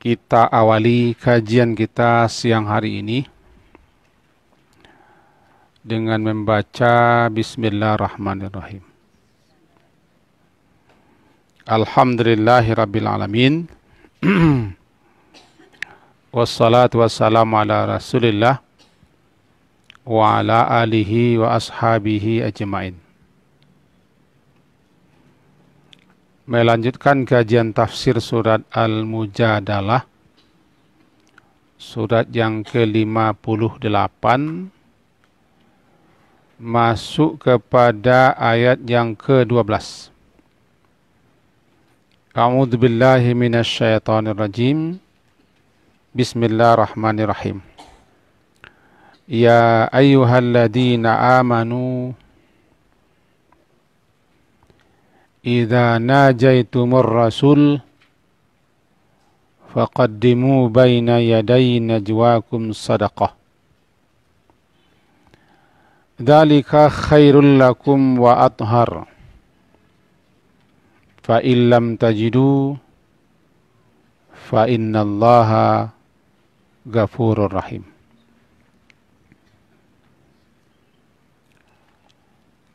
Kita awali kajian kita siang hari ini dengan membaca Bismillahirrahmanirrahim. Alhamdulillahirrabbilalamin. Wassalatu wassalamu ala rasulillah wa ala alihi wa ashabihi ajma'in. Melanjutkan kajian tafsir surat Al-Mujadalah, surat yang ke-58, masuk kepada ayat yang ke-12. A'udzu billahi minasyaitonir rajim. Bismillahirrahmanirrahim. Ya ayyuhalladzina amanu idza najaitumur rasul faqaddimu baina yaday najwakum sadaqah. Dzalika khairul lakum wa athhar. Fa illam tajidu fa innallaha ghafurur rahim.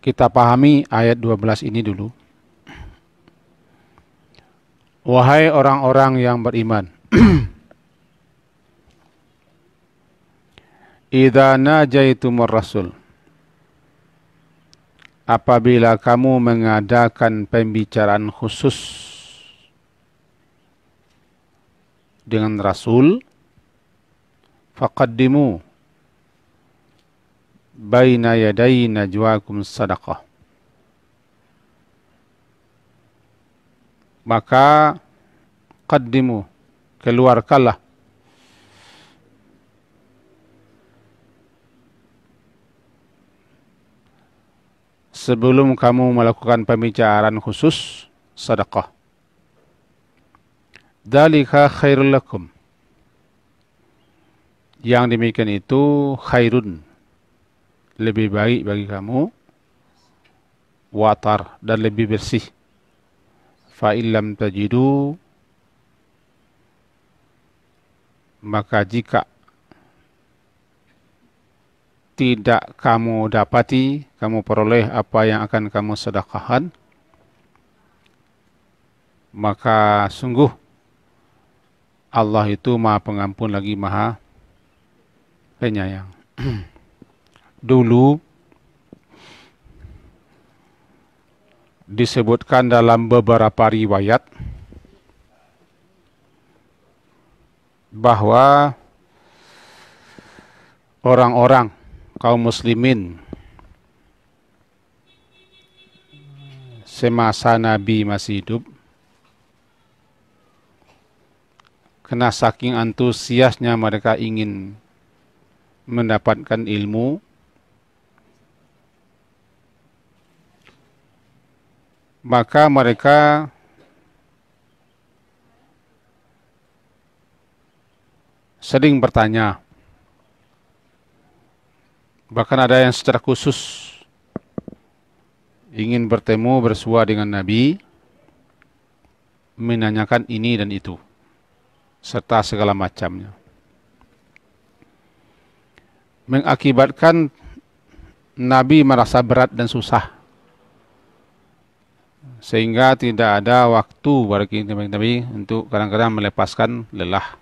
Kita pahami ayat 12 ini dulu. Wahai orang-orang yang beriman, idza najaitumur rasul, apabila kamu mengadakan pembicaraan khusus dengan rasul, faqaddimu baina yaday najwakum sadaqah. Maka qaddimu, keluarkanlah sebelum kamu melakukan pembicaraan khusus sedekah. Dzalika khairul lakum. Yang demikian itu khairun, lebih baik bagi kamu, watar, dan lebih bersih. Fa illam tajidu, maka jika tidak kamu dapati, kamu peroleh apa yang akan kamu sedekahkan, maka sungguh Allah itu Maha Pengampun lagi Maha Penyayang. Dulu disebutkan dalam beberapa riwayat bahwa orang-orang kaum muslimin semasa Nabi masih hidup, karena saking antusiasnya mereka ingin mendapatkan ilmu, maka mereka sering bertanya. Bahkan ada yang secara khusus ingin bertemu bersua dengan Nabi, menanyakan ini dan itu, serta segala macamnya. Mengakibatkan Nabi merasa berat dan susah, sehingga tidak ada waktu bagi Nabi untuk kadang-kadang melepaskan lelah.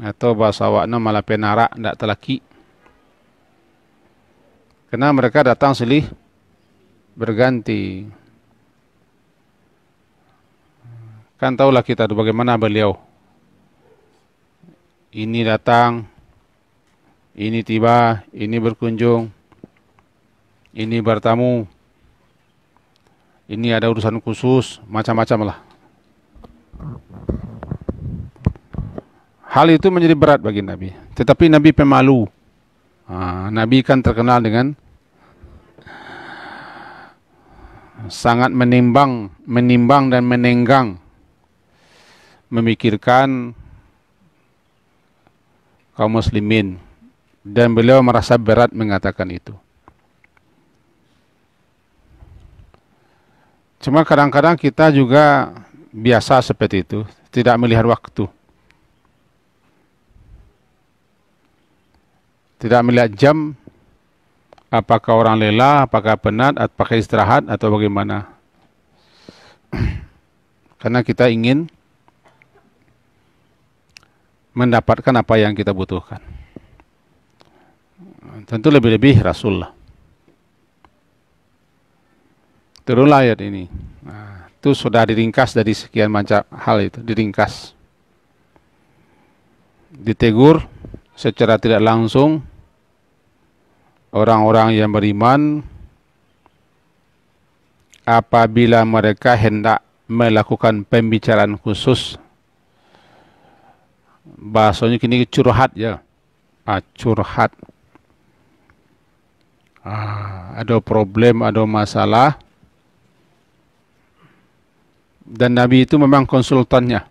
Atau bahasa awakna malah penara, tidak telaki. Karena mereka datang silih berganti. Kan tahulah kita bagaimana beliau. Ini datang, ini tiba, ini berkunjung, ini bertamu, ini ada urusan khusus, macam-macam lah. Hal itu menjadi berat bagi Nabi. Tetapi Nabi pemalu. Nabi kan terkenal dengan sangat menimbang dan menenggang, memikirkan kaum muslimin, dan beliau merasa berat mengatakan itu. Cuma kadang-kadang kita juga biasa seperti itu, tidak melihat waktu, tidak melihat jam, apakah orang lelah, apakah penat, apakah istirahat, atau bagaimana. Karena kita ingin mendapatkan apa yang kita butuhkan. Tentu lebih-lebih Rasulullah. Turunlah ayat ini. Nah, itu sudah diringkas dari sekian macam hal itu, diringkas. Ditegur secara tidak langsung orang-orang yang beriman apabila mereka hendak melakukan pembicaraan khusus. Bahasanya kini curhat ya. Curhat. Ada problem, ada masalah. Dan Nabi itu memang konsultannya.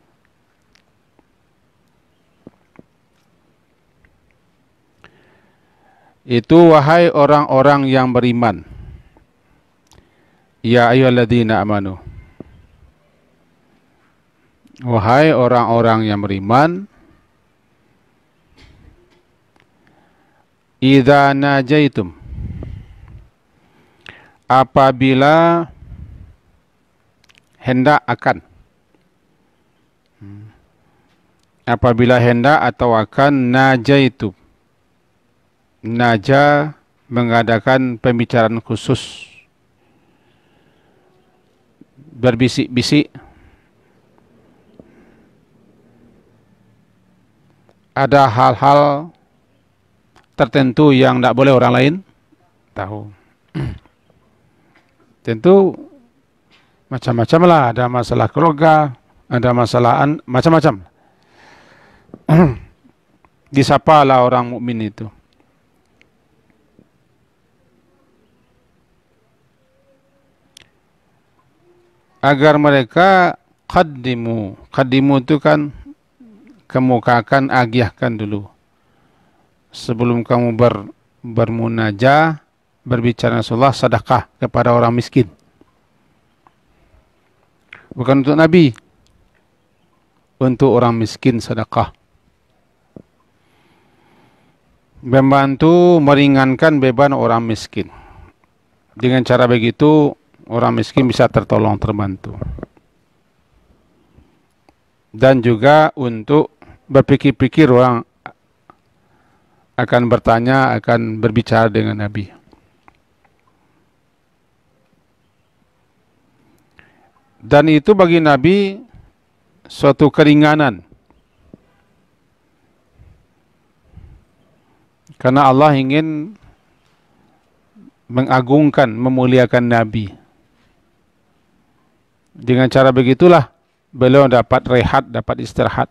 Itu wahai orang-orang yang beriman. Ya ayyuhalladzina amanu. Wahai orang-orang yang beriman, idza najaitum, apabila hendak akan, apabila hendak atau akan, najaitum, naja mengadakan pembicaraan khusus, berbisik-bisik, ada hal-hal tertentu yang tidak boleh orang lain tahu. Tentu macam-macam lah, ada masalah keluarga, ada masalah macam-macam. Disapalah orang mukmin itu. Agar mereka qaddimu itu kan kemukakan, agiahkan dulu. Sebelum kamu bermunajah, berbicara Rasulullah, sedekah kepada orang miskin. Bukan untuk Nabi, untuk orang miskin sedekah. Membantu meringankan beban orang miskin. Dengan cara begitu, orang miskin bisa tertolong, terbantu. Dan juga untuk berpikir-pikir orang akan bertanya, akan berbicara dengan Nabi. Dan itu bagi Nabi suatu keringanan. Karena Allah ingin mengagungkan, memuliakan Nabi. Dengan cara begitulah beliau dapat rehat, dapat istirahat.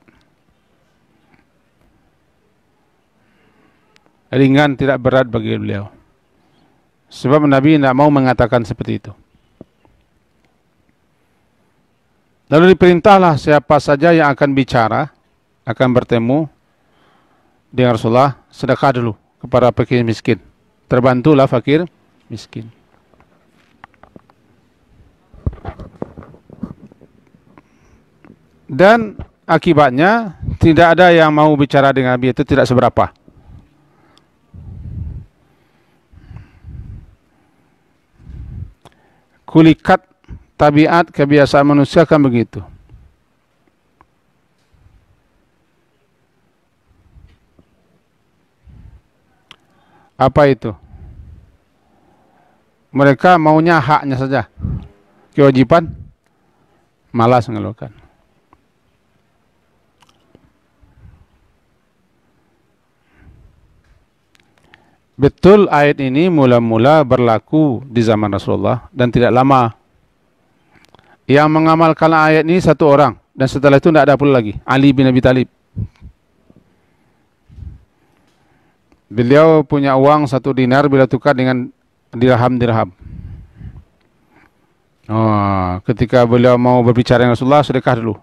Ringan, tidak berat bagi beliau. Sebab Nabi tidak mau mengatakan seperti itu. Lalu diperintahlah siapa saja yang akan bicara, akan bertemu dengan Rasulullah, sedekah dulu kepada fakir miskin. Terbantulah fakir miskin. Dan akibatnya tidak ada yang mau bicara dengan Nabi, itu tidak seberapa. Kulikat tabiat kebiasaan manusia kan begitu. Apa itu? Mereka maunya haknya saja. Kewajiban malas mengeluhkan. Betul ayat ini mula-mula berlaku di zaman Rasulullah dan tidak lama. Yang mengamalkan ayat ini satu orang dan setelah itu tidak ada pula lagi, Ali bin Abi Thalib. Beliau punya uang 1 dinar, bila tukar dengan dirham. ketika beliau mau berbicara dengan Rasulullah, sedekah dulu.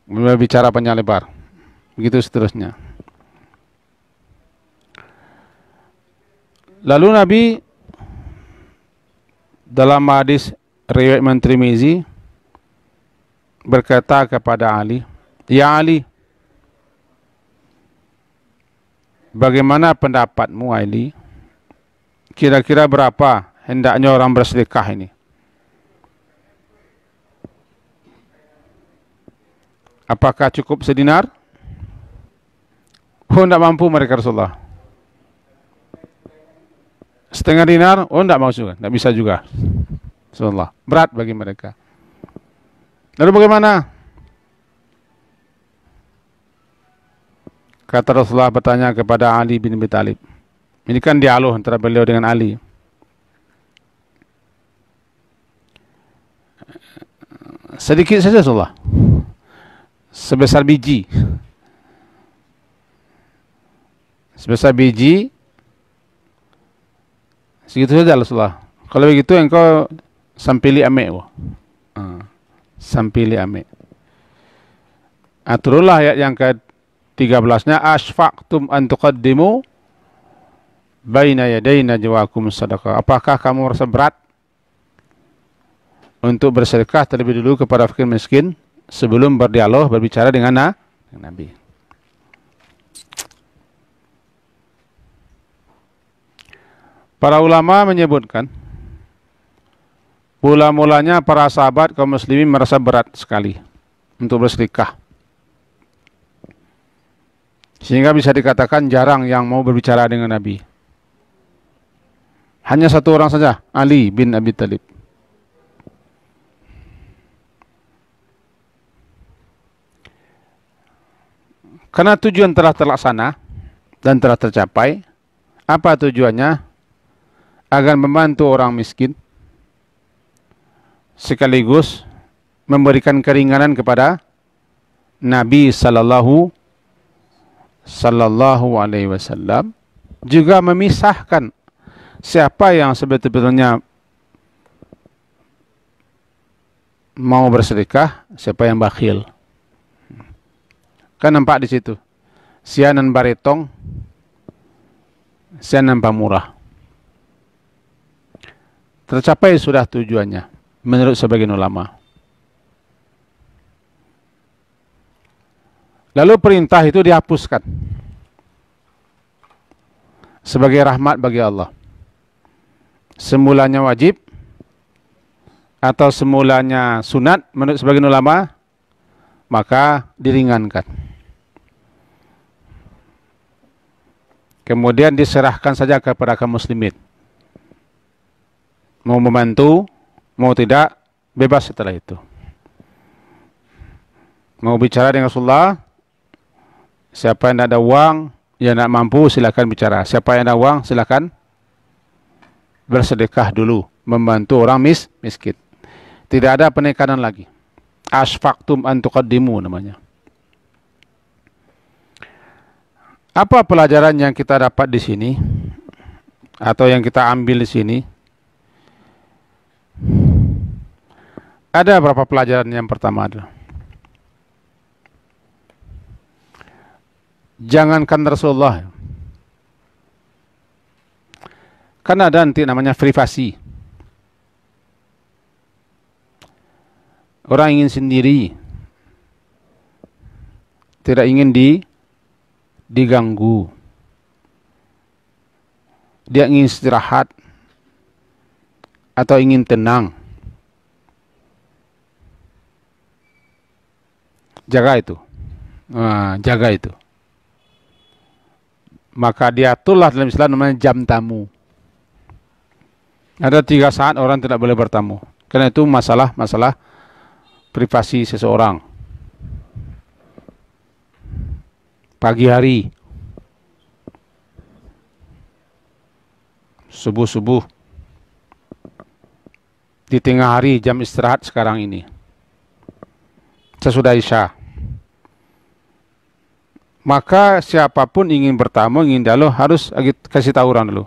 Beliau bicara panjang lebar. Begitu seterusnya. Lalu Nabi dalam hadis riwayat Tirmizi berkata kepada Ali, "Ya Ali, bagaimana pendapatmu Ali? Kira-kira berapa hendaknya orang bersedekah ini? Apakah cukup sedinar?" Oh, tidak mampu mereka Rasulullah. Setengah dinar? Oh, tidak mau juga, tidak bisa juga. Rasulullah, berat bagi mereka. Lalu bagaimana? Kata Rasulullah bertanya kepada Ali bin Abi Thalib. Ini kan dialog antara beliau dengan Ali. Sedikit saja Rasulullah. Sebesar biji. Sebesar biji. Segitu saja Rasulullah. Kalau begitu engkau sampili ame. Sampili ame. Turunlah ayat yang ke-13-nya, asfaqtum an tuqaddimu baina yaday najwakum sadaqah. Apakah kamu merasa berat untuk bersedekah terlebih dulu kepada fakir miskin sebelum berdialog, berbicara dengan Nabi? Para ulama menyebutkan mula-mulanya para sahabat kaum muslimin merasa berat sekali untuk bersedekah. Sehingga bisa dikatakan jarang yang mau berbicara dengan Nabi. Hanya satu orang saja, Ali bin Abi Thalib. Karena tujuan telah terlaksana dan telah tercapai. Apa tujuannya? Agar membantu orang miskin, sekaligus memberikan keringanan kepada Nabi Sallallahu Alaihi Wasallam, juga memisahkan siapa yang sebetulnya mau bersedekah, siapa yang bakhil. Kan nampak di situ, sianan baretong, sianan pamurah. Tercapai sudah tujuannya menurut sebagian ulama. Lalu perintah itu dihapuskan sebagai rahmat bagi Allah. Semulanya wajib atau semulanya sunat menurut sebagian ulama, maka diringankan. Kemudian diserahkan saja kepada kaum muslimin. Mau membantu, mau tidak, bebas setelah itu. Mau bicara dengan Rasulullah, siapa yang tidak ada uang, yang tidak mampu, silakan bicara. Siapa yang ada uang, silakan bersedekah dulu, membantu orang miskin. Tidak ada penekanan lagi. Asfaqtum an tuqaddimu namanya. Apa pelajaran yang kita dapat di sini, atau yang kita ambil di sini? Ada beberapa pelajaran. Yang pertama adalah, jangankan Rasulullah, kan ada nanti namanya privasi. Orang ingin sendiri, tidak ingin diganggu. Dia ingin istirahat atau ingin tenang. Jaga itu. Jaga itu. Maka diaturlah dalam Islam namanya jam tamu. Ada 3 saat orang tidak boleh bertamu. Karena itu masalah privasi seseorang. Pagi hari, subuh-subuh, di tengah hari, jam istirahat sekarang ini, sesudah Isya. Maka siapapun ingin bertamu, ingin dialog, harus kasih tahu orang dulu.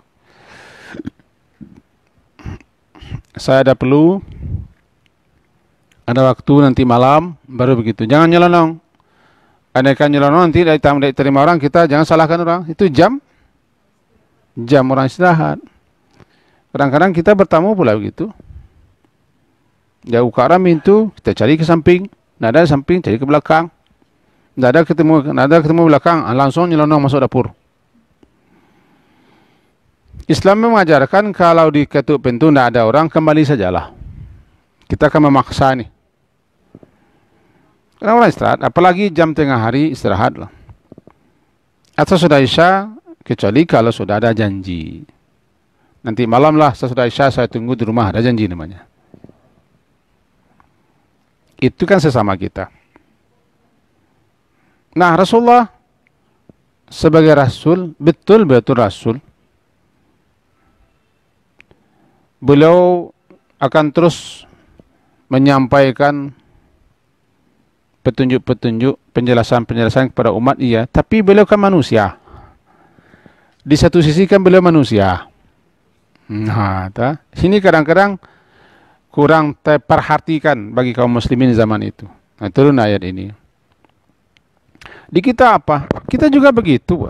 Saya ada perlu Ada waktu nanti malam, baru begitu. Jangan nyelonong. Andaikan nyelonong nanti diterima orang, kita jangan salahkan orang. Itu jam orang istirahat. Kadang-kadang kita bertamu pula begitu. Jauh ke arah pintu, kita cari ke samping. Nggak ada samping, cari ke belakang. Nggak ada ketemu belakang, langsung nyelonong masuk dapur. Islam mengajarkan kalau di ketuk pintu tidak ada orang, kembali sajalah. Kita akan memaksa nih. Karena orang istirahat, apalagi jam tengah hari istirahatlah. Atau sudah Isya, kecuali kalau sudah ada janji. Nanti malam lah sesudah Isya saya tunggu di rumah, ada janji namanya. Itu kan sesama kita. Nah, Rasulullah sebagai Rasul, betul-betul Rasul. Beliau akan terus menyampaikan petunjuk-petunjuk, penjelasan-penjelasan kepada umat, iya. Tapi beliau kan manusia. Di satu sisi kan beliau manusia. Nah, sini kadang-kadang kurang terperhatikan bagi kaum muslimin zaman itu. Nah, turun ayat ini. Di kita apa? Kita juga begitu.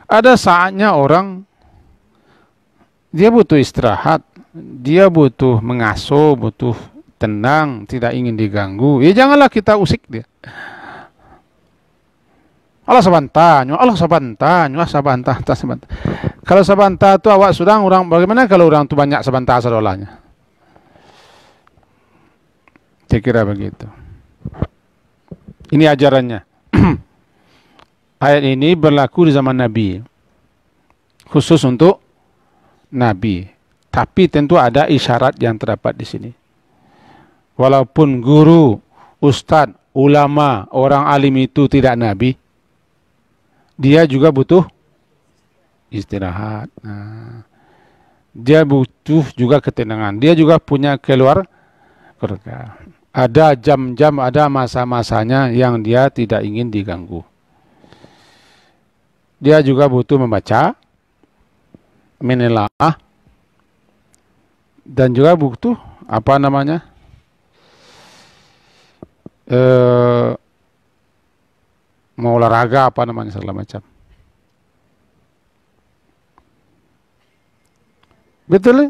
Ada saatnya orang dia butuh istirahat, dia butuh mengasuh, butuh tenang, tidak ingin diganggu. Ya janganlah kita usik dia. Allah sabantanyo. Kalau sabantah itu awak sudah orang, bagaimana kalau orang itu banyak sabantah sadolanya? Saya kira begitu. Ini ajarannya. Ayat ini berlaku di zaman Nabi. Khusus untuk Nabi. Tapi tentu ada isyarat yang terdapat di sini. Walaupun guru, ustadz, ulama, orang alim itu tidak Nabi, dia juga butuh istirahat. Nah, dia butuh juga ketenangan. Dia juga punya keluarga. Ada jam-jam, ada masa-masanya yang dia tidak ingin diganggu. Dia juga butuh membaca, menelaah, dan juga butuh apa namanya, mau olahraga apa namanya segala macam. Betul?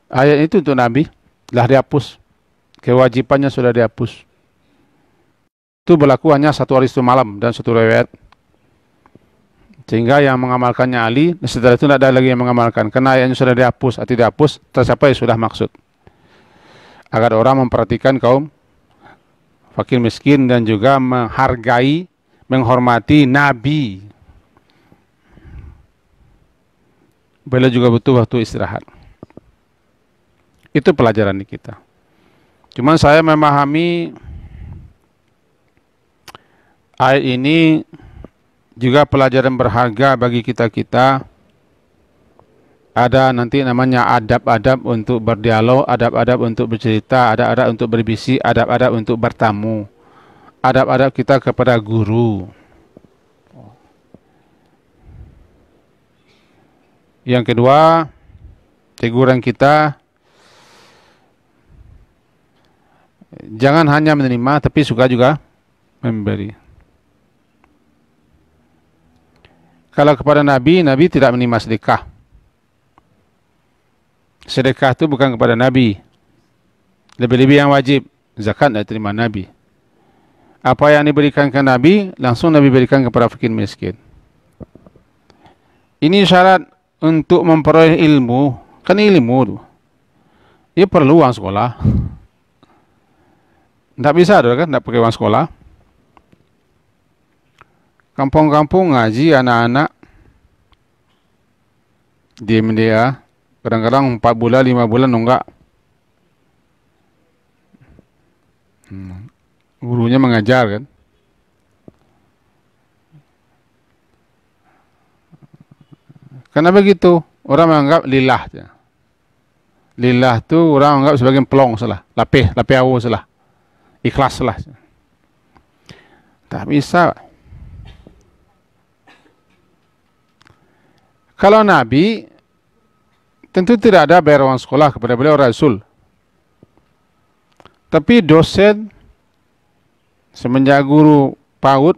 Ayat itu untuk Nabi telah dihapus, kewajibannya sudah dihapus. Itu berlaku hanya satu hari satu malam dan satu riwayat. Sehingga yang mengamalkannya Ali, setelah itu tidak ada lagi yang mengamalkan. Karena ayatnya sudah dihapus atau dihapus, tercapai sudah maksud. Agar orang memperhatikan kaum fakir miskin dan juga menghargai, menghormati Nabi. Beliau juga butuh waktu istirahat. Itu pelajaran di kita. Cuman saya memahami ayat ini juga pelajaran berharga bagi kita-kita. Ada nanti namanya adab-adab untuk berdialog, adab-adab untuk bercerita, adab-adab untuk berbisik, adab-adab untuk bertamu, adab-adab kita kepada guru. Yang kedua, teguran kita, jangan hanya menerima, tapi suka juga memberi. Kalau kepada Nabi, Nabi tidak menerima sedekah. Sedekah itu bukan kepada Nabi. Lebih-lebih yang wajib, zakat tidak terima Nabi. Apa yang diberikan ke Nabi, langsung Nabi berikan kepada fakir miskin. Ini syarat untuk memperoleh ilmu. Kan ilmu itu, ia perlu uang sekolah. Tidak bisa kan, tidak pakai uang sekolah. Kampung-kampung ngaji anak-anak di media kadang-kadang 4 bulan 5 bulan enggak. Gurunya mengajar kan. Karena begitu orang menganggap lillah. Lillah tu orang anggap sebagai pelong salah, lapih awu salah, ikhlas salah. Tak bisa. Kalau Nabi, tentu tidak ada bayar uang sekolah kepada beliau Rasul. Tapi dosen semenjak guru PAUD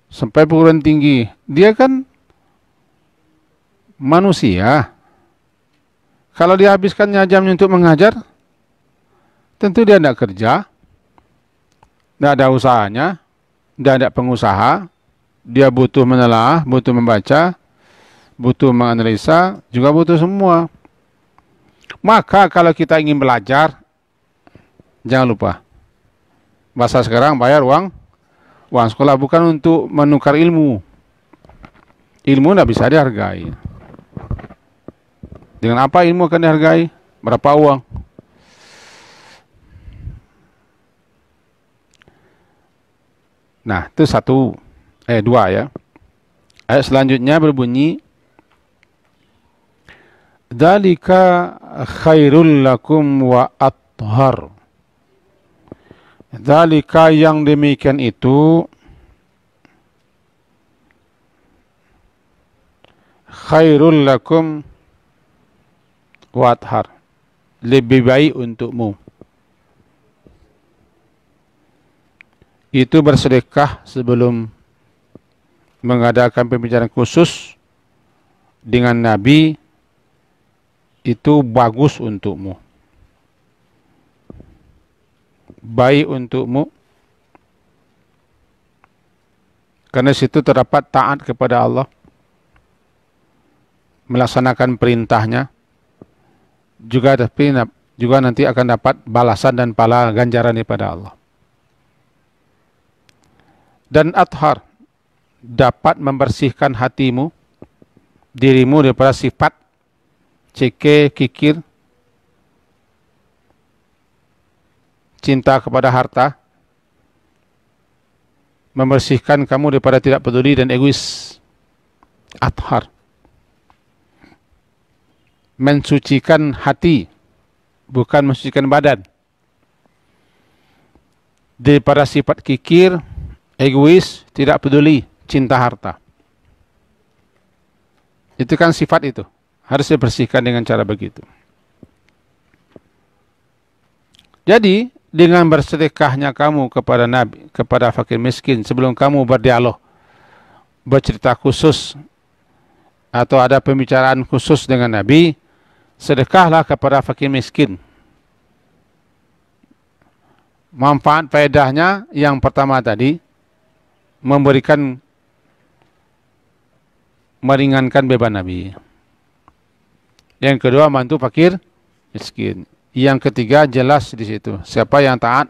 sampai perguruan tinggi, dia kan manusia. Kalau dia habiskannya jamnya untuk mengajar, tentu dia tidak kerja, tidak ada usahanya, tidak ada pengusaha. Dia butuh menelaah, butuh membaca, butuh menganalisa, juga butuh semua. Maka kalau kita ingin belajar, jangan lupa, bahasa sekarang bayar uang sekolah, bukan untuk menukar ilmu. Ilmu tidak bisa dihargai. Dengan apa ilmu akan dihargai? Berapa uang? Nah, itu dua ya. Ayat selanjutnya berbunyi, dzalika khairul lakum wa athhar. Dzalika, yang demikian itu, khairul lakum wa athhar, lebih baik untukmu. Itu bersedekah sebelum mengadakan pembicaraan khusus dengan Nabi, itu bagus untukmu, baik untukmu, karena situ terdapat taat kepada Allah, melaksanakan perintahnya, juga nanti akan dapat balasan dan pahala ganjaran daripada Allah. Dan athhar, dapat membersihkan hatimu, dirimu daripada sifat ceke, kikir, cinta kepada harta, membersihkan kamu daripada tidak peduli dan egois. Athhar, mensucikan hati, bukan mensucikan badan, daripada sifat kikir, egois, tidak peduli, cinta harta. Itu kan sifat itu, harus dibersihkan dengan cara begitu. Jadi, dengan bersedekahnya kamu kepada Nabi, kepada fakir miskin, sebelum kamu berdialog, bercerita khusus, atau ada pembicaraan khusus dengan Nabi, sedekahlah kepada fakir miskin. Manfaat faedahnya yang pertama tadi, meringankan beban Nabi. Yang kedua, bantu fakir miskin. Yang ketiga, jelas di situ siapa yang taat,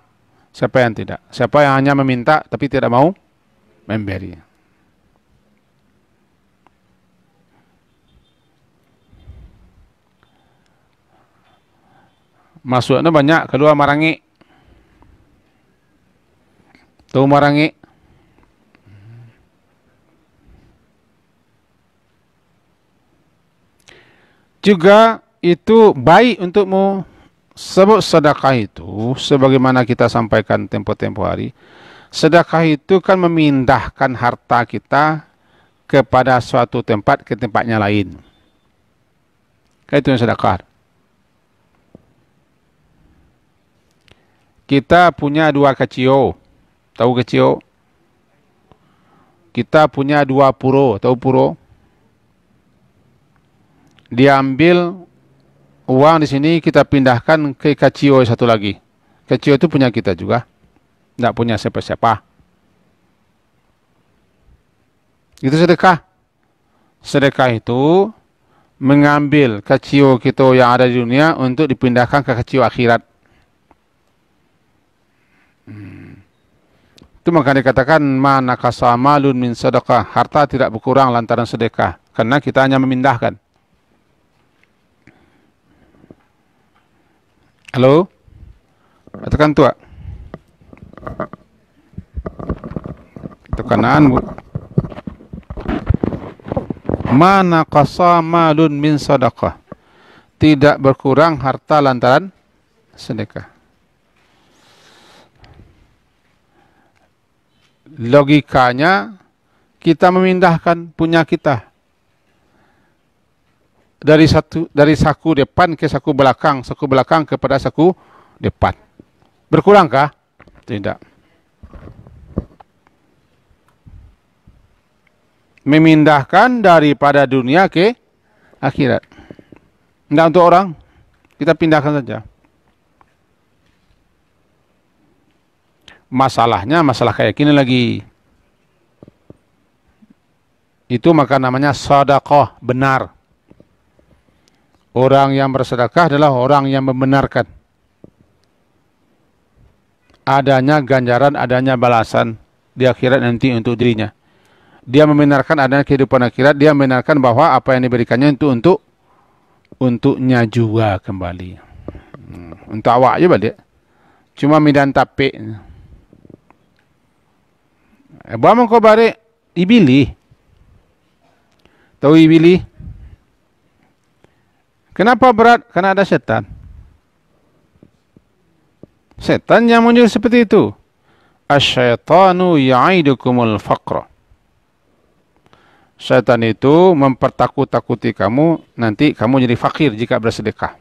siapa yang tidak, siapa yang hanya meminta tapi tidak mau memberi. Masuknya banyak, kedua marangi. Tahu marangi? Juga itu baik untukmu. Sebab sedekah itu, sebagaimana kita sampaikan tempo-tempo hari, sedekah itu kan memindahkan harta kita kepada suatu tempat ke tempatnya lain. Itu yang sedekah. Kita punya 2 kecio. Tahu kecio? Kita punya 2 puro. Tahu puro? Diambil uang di sini, kita pindahkan ke kecio satu lagi. Kecio itu punya kita juga. Tidak punya siapa-siapa. Itu sedekah. Sedekah itu mengambil kecio kita yang ada di dunia untuk dipindahkan ke kecio akhirat. Itu maka dikatakan ma nakasa malun min sedekah, harta tidak berkurang lantaran sedekah, karena kita hanya memindahkan. Halo? Katakan tua. Itu kanan, Bu. Ma nakasa malun min sedekah, tidak berkurang harta lantaran sedekah. Logikanya, kita memindahkan punya kita dari saku depan ke saku belakang kepada saku depan. Berkurangkah? Tidak. Memindahkan daripada dunia ke akhirat. Tidak untuk orang, kita pindahkan saja. Masalahnya masalah kayak gini lagi. Itu maka namanya sedekah benar. Orang yang bersedekah adalah orang yang membenarkan adanya ganjaran, adanya balasan di akhirat nanti untuk dirinya. Dia membenarkan adanya kehidupan akhirat, dia membenarkan bahwa apa yang diberikannya itu untuknya juga kembali. Untuk awak je balik. Cuma midan tapik. Bawa kau balik ibili. Tahu ibili? Kenapa berat? Karena ada setan. Setan yang muncul seperti itu. Asyaitanu ya'idukumul faqra. Setan itu mempertakut-takuti kamu, nanti kamu jadi fakir jika bersedekah.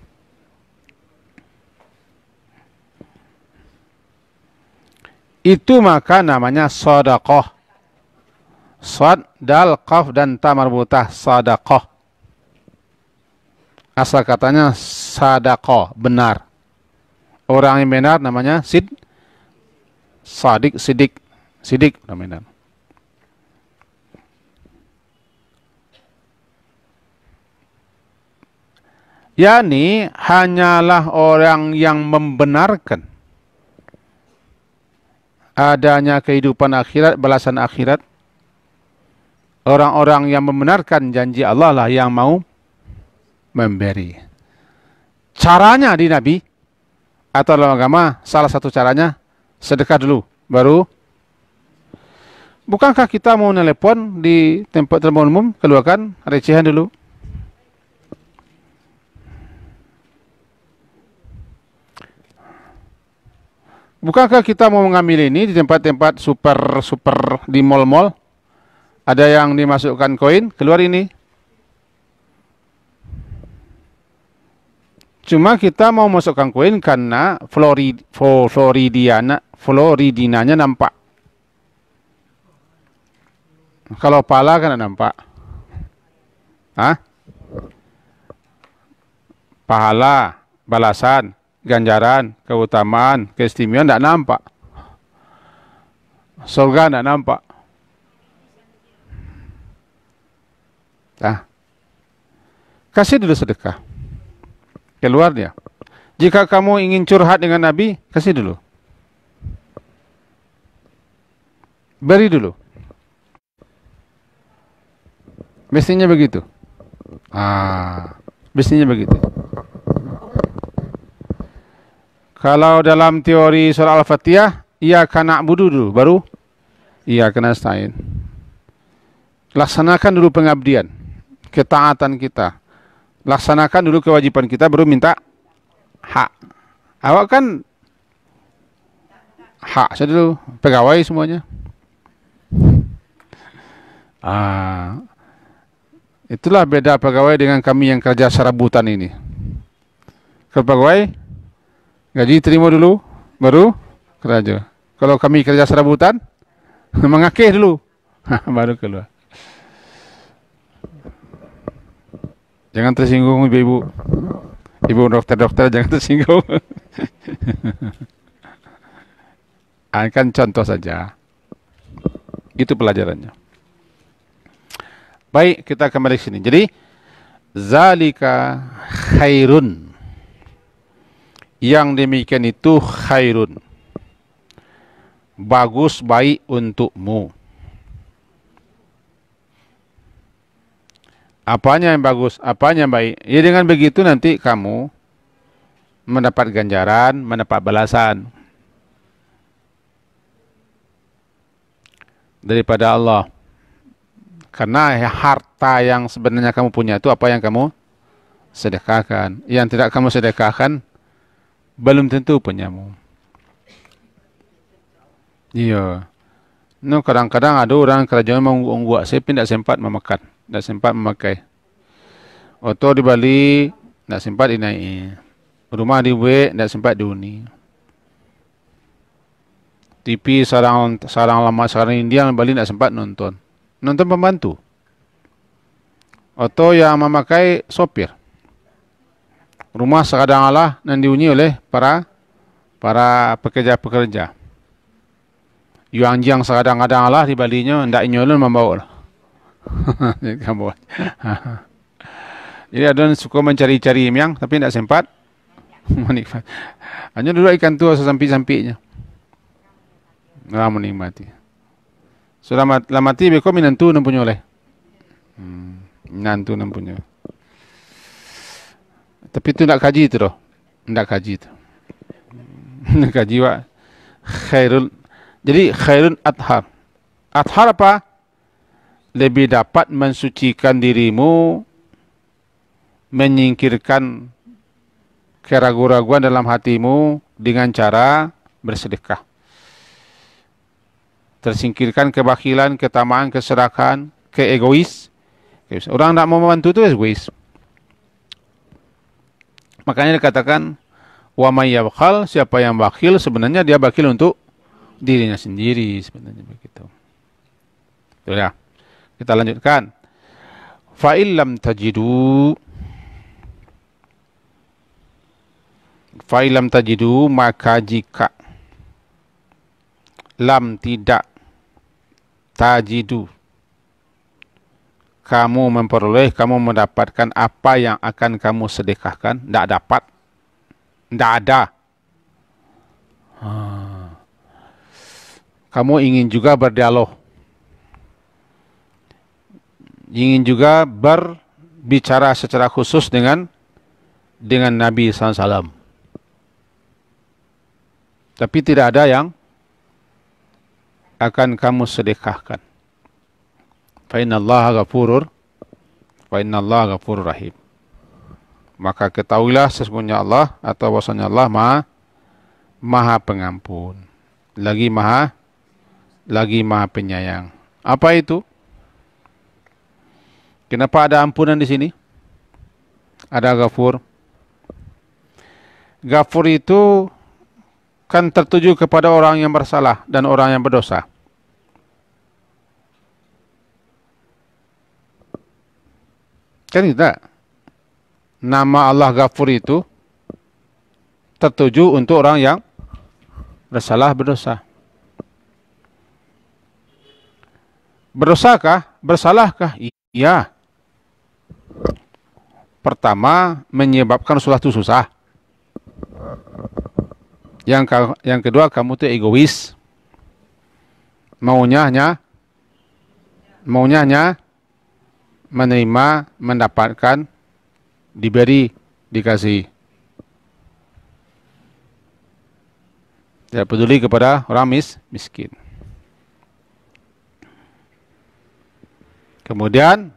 Itu maka namanya sedekah. Shad, dal, qaf, dan ta marbutah, sedekah. Asal katanya sadaqah, benar. Orang yang benar namanya sadik, sidik namanya. Yani hanyalah orang yang membenarkan adanya kehidupan akhirat, balasan akhirat. Orang-orang yang membenarkan janji Allah lah yang mau memberi. Caranya di Nabi atau dalam agama, salah satu caranya sedekah dulu, baru. Bukankah kita mau telepon di tempat telepon umum, keluarkan recehan dulu? Bukankah kita mau mengambil ini di tempat-tempat super di mall-mall? Ada yang dimasukkan koin, keluar ini. Cuma kita mau masukkan koin karena Floridinanya nampak. Kalau pala kan nampak. Hah? Pahala, balasan, ganjaran, keutamaan, keistimewaan tidak nampak. Surga tidak nampak. Nah, kasih dulu sedekah. Keluar dia. Jika kamu ingin curhat dengan Nabi, kasih dulu. Beri dulu. Mestinya begitu. Mestinya begitu. Kalau dalam teori surah Al-Fatihah, ia kena na'budu dulu, baru ia kena nasta'in. Laksanakan dulu pengabdian, ketaatan kita. Laksanakan dulu kewajiban kita, baru minta hak. Awak kan hak saya dulu, pegawai semuanya. Itulah beda pegawai dengan kami yang kerja serabutan ini. Kalau pegawai gaji terima dulu, baru kerja. Kalau kami kerja serabutan, mengakeh dulu, baru keluar. Jangan tersinggung ibu-ibu. Ibu dokter-dokter jangan tersinggung. Kan contoh saja. Itu pelajarannya. Baik, kita kembali ke sini. Jadi, zalika khairun. Yang demikian itu khairun. Bagus, baik untukmu. Apanya yang bagus, apanya yang baik. Ya dengan begitu nanti kamu mendapat ganjaran, mendapat balasan daripada Allah. Karena harta yang sebenarnya kamu punya itu apa yang kamu sedekahkan. Yang tidak kamu sedekahkan belum tentu punyamu. Iya. No, kadang-kadang ada orang kerajaan mau buat saya tidak sempat memakan, tidak sempat memakai. Oto di Bali tidak sempat dinaik. Rumah di W tidak sempat dihuni. TV sarang lama, sarang India, Bali tidak sempat nonton. Nonton pembantu. Atau yang memakai sopir. Rumah sekadang-kala yang dihuni oleh para pekerja-pekerja. Yang jang sekadang-kadang lah di Balinya, ndak nyolong membawa lah. Jadi ada yang suka mencari-cari miang, tapi tidak sempat menikmati. Hanya duduk ikan tua sesampi-sampinya. Nggak menikmati. Sudah mati, beko minantu nampunya oleh. Minantu nampunya. Tapi itu tidak kaji itu loh. Tidak kaji itu. Tidak kaji wa. Khairul. Jadi khairun athar. Athar apa? Lebih dapat mensucikan dirimu, menyingkirkan keraguan-raguan dalam hatimu dengan cara bersedekah. Tersingkirkan kebakilan, ketamaan, keserakahan, keegois. Orang tidak mau membantu itu egois. Makanya dikatakan wa may yabkhal, siapa yang bakhil sebenarnya dia bakhil untuk dirinya sendiri sebenarnya begitu. Sudah. Kita lanjutkan. Fa illam tajidu maka jika lam tidak tajidu kamu memperoleh, kamu mendapatkan apa yang akan kamu sedekahkan, tidak dapat, tidak ada. Kamu ingin juga berdialog, ingin juga berbicara secara khusus dengan Nabi SAW. Tapi tidak ada yang akan kamu sedekahkan. Fa innallaha ghafurur rahim. Maka ketahuilah sesungguhnya Allah atau bahwasanya Allah Maha Pengampun, lagi Maha Penyayang. Apa itu? Kenapa ada ampunan di sini? Ada Ghafur. Ghafur itu kan tertuju kepada orang yang bersalah dan orang yang berdosa. Kan tidak? Nama Allah Ghafur itu tertuju untuk orang yang bersalah, berdosa. Berdosakah? Bersalahkah? Iya. Pertama, menyebabkan sesuatu susah. Yang kedua, kamu tuh egois. Maunya hanya menerima, mendapatkan, diberi, dikasih. Tidak peduli kepada orang miskin. Kemudian,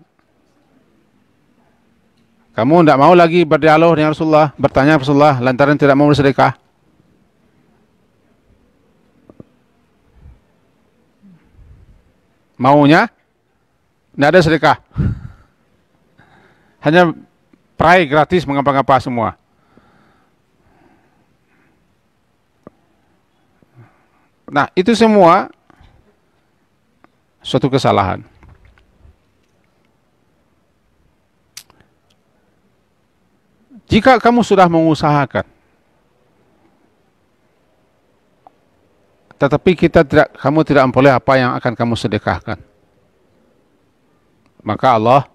kamu tidak mau lagi berdialog dengan Rasulullah, bertanya Rasulullah, lantaran tidak mau bersedekah. Maunya, tidak ada sedekah. Hanya perai gratis mengapa-ngapa semua. Nah, itu semua suatu kesalahan. Jika kamu sudah mengusahakan, tetapi kamu tidak memperoleh apa yang akan kamu sedekahkan, maka Allah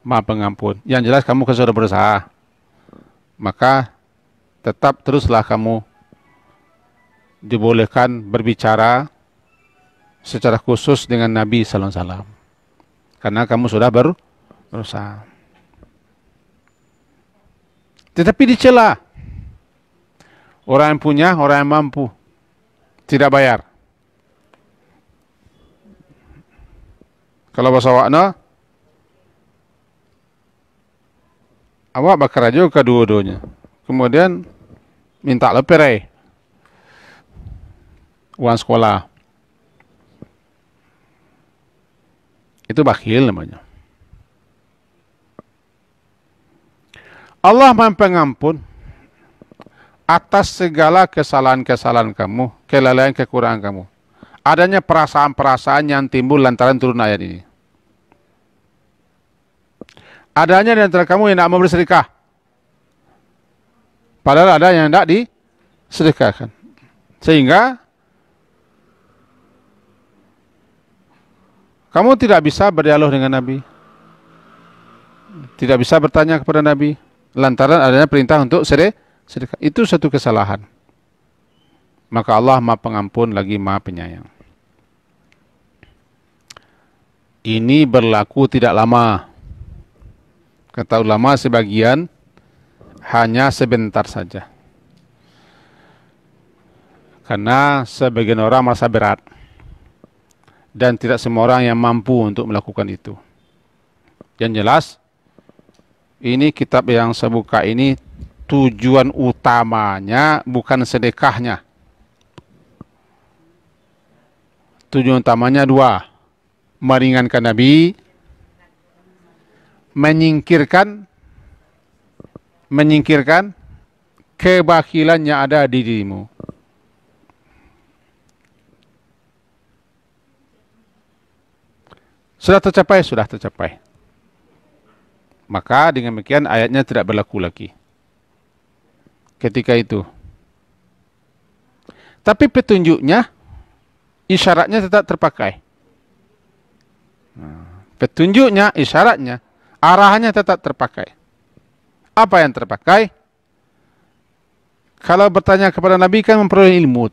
Maha Pengampun. Yang jelas kamu kan sudah berusaha, maka tetap teruslah kamu dibolehkan berbicara secara khusus dengan Nabi Sallallahu Alaihi Wasallam, karena kamu sudah berusaha. Tetapi dicela orang yang punya, orang yang mampu, tidak bayar. Kalau bahasa wakna, awak bakar aja kedua-duanya. Kemudian minta leperai uang sekolah. Itu bakhil namanya. Allah Maha Pengampun atas segala kesalahan-kesalahan kamu, kelalaian, kekurangan kamu. adanya perasaan-perasaan yang timbul lantaran turun ayat ini. Adanya di antara kamu yang tidak mau bersedekah. Padahal ada yang tidak disedekahkan. Sehingga kamu tidak bisa berdialog dengan Nabi. Tidak bisa bertanya kepada Nabi. Lantaran adanya perintah untuk sedekah. Itu satu kesalahan. Maka Allah Maha Pengampun lagi Maha Penyayang. Ini berlaku tidak lama. Kata ulama sebagian hanya sebentar saja. Karena sebagian orang merasa berat. Dan tidak semua orang yang mampu untuk melakukan itu. Yang jelas, ini kitab yang saya buka ini tujuan utamanya bukan sedekahnya. Tujuan utamanya dua. Meringankan Nabi, menyingkirkan kebakilan yang ada di dirimu. Sudah tercapai. Maka dengan demikian ayatnya tidak berlaku lagi ketika itu. Tapi petunjuknya, isyaratnya tetap terpakai. Petunjuknya, isyaratnya, arahannya tetap terpakai. Apa yang terpakai? Kalau bertanya kepada Nabi kan memperoleh ilmu.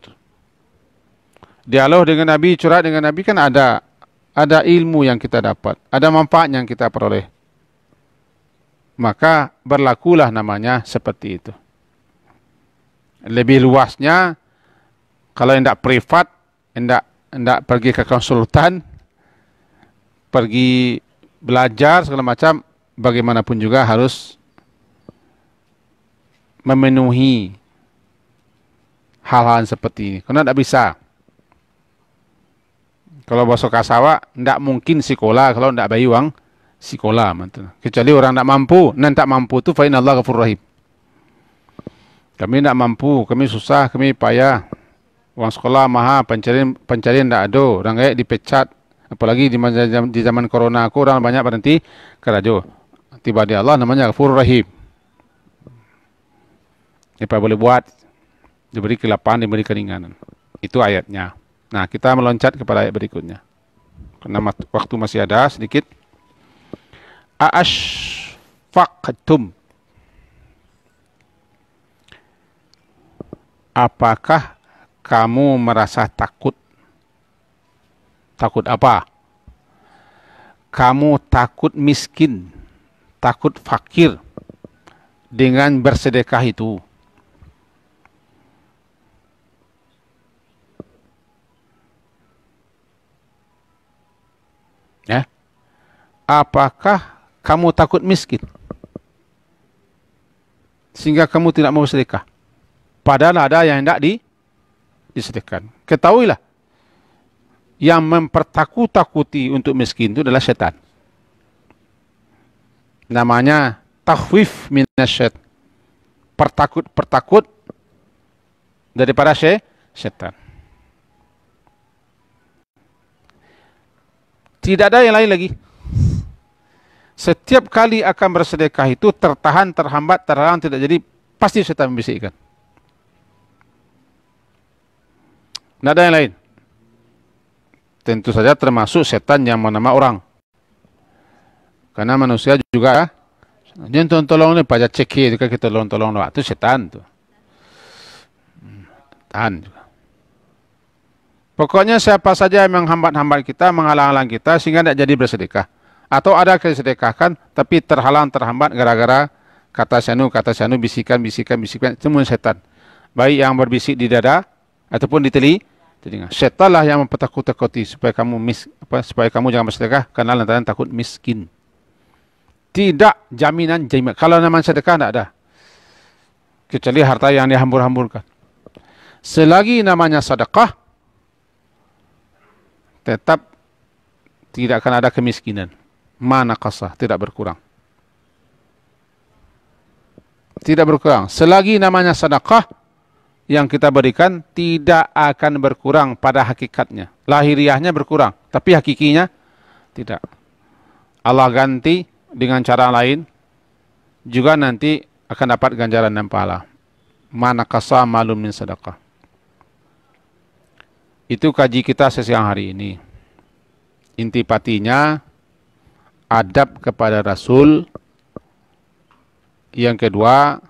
Dialog dengan Nabi, curhat dengan Nabi kan ada ilmu yang kita dapat, ada manfaat yang kita peroleh. Maka berlakulah namanya seperti itu. Lebih luasnya, kalau hendak privat, hendak pergi ke konsultan, pergi belajar segala macam, bagaimanapun juga harus memenuhi hal-hal seperti ini. Karena tidak bisa. Kalau bahasa kasawa, tidak mungkin sekolah kalau tidak bayi uang sekolah. Kecuali orang tidak mampu. Dan tak mampu itu, fa inna Allah ghafurur rahim. Kami tidak mampu, kami susah, kami payah. Uang sekolah mahal, pencarian tidak ada. Orang kayak dipecat. Apalagi di zaman corona aku, orang banyak berhenti kerajo. Tiba di Allah namanya Ghafurur Rahim. Apa boleh buat? Diberi kelapangan, diberi keringanan. Itu ayatnya. Nah, kita meloncat kepada ayat berikutnya. Karena waktu masih ada sedikit. A'ashfaqtum. Apakah kamu merasa takut? Takut apa? Kamu takut miskin, takut fakir dengan bersedekah itu. Ya. Apakah kamu takut miskin? Sehingga kamu tidak mau sedekah. Padahal ada yang hendak disedekahkan. Ketahuilah, yang mempertakut-takuti untuk miskin itu adalah setan. Namanya takhwif minasyaitan. Pertakut daripada setan. Tidak ada yang lain lagi. Setiap kali akan bersedekah itu tertahan, terhambat, terhalang, tidak jadi, pasti setan membisikkan. Tidak ada yang lain. Tentu saja termasuk setan yang bernama orang. Karena manusia juga, dia tolong ni pajak cekik, kita tolong, itu setan tu. Tahan juga. Pokoknya siapa saja yang menghambat-hambat kita, menghalang-halang kita sehingga tidak jadi bersedekah. Atau ada kesedekahkan tapi terhalang, terhambat gara-gara kata syanu, bisikan, itu setan. Baik yang berbisik di dada ataupun di telinga. Setanlah yang mempertakut-takuti supaya kamu jangan bersedekah karena lantaran takut miskin. Tidak jaminan. Kalau namanya sedekah tidak ada. Kecuali harta yang dihambur-hamburkan. Selagi namanya sedekah, tetap tidak akan ada kemiskinan. Mana kasah, tidak berkurang. Tidak berkurang. Selagi namanya sedekah, yang kita berikan tidak akan berkurang pada hakikatnya. Lahiriahnya berkurang, tapi hakikinya tidak. Allah ganti dengan cara lain, juga nanti akan dapat ganjaran dan pahala. Mana kasa malum min sedekah. Itu kaji kita sesiang hari ini. Intipatinya adab kepada Rasul. Yang kedua,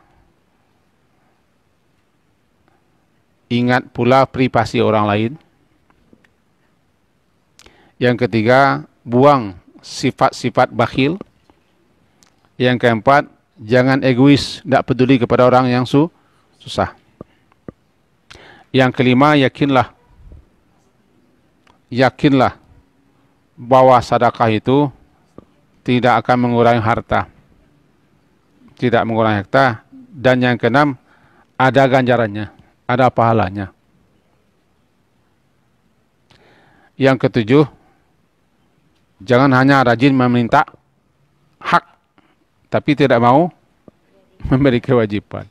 ingat pula privasi orang lain. Yang ketiga, buang sifat-sifat bakhil. Yang keempat, jangan egois, tidak peduli kepada orang yang susah. Yang kelima, yakinlah bahwa sedekah itu tidak akan mengurangi harta. Tidak mengurangi harta. Dan yang keenam, ada ganjarannya, ada pahalanya. Yang ketujuh, jangan hanya rajin meminta hak, tapi tidak mau memberi kewajiban.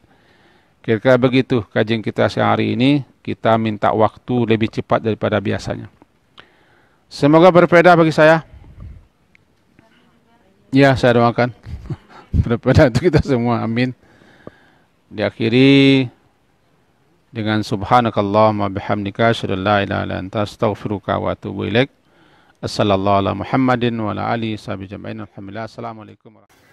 Kira-kira begitu kajian kita siang hari ini. Kita minta waktu lebih cepat daripada biasanya. Semoga berfaedah bagi saya. Ya, saya doakan. Berfaedah untuk kita semua. Amin. Diakhiri dengan subhanakallahumma bihamdika asyhadu an la ilaha illa anta astaghfiruka wa atubu ilaik. Assalamualaikum warahmatullahi wabarakatuh. Alhamdulillah. Assalamualaikum warahmatullahi wabarakatuh.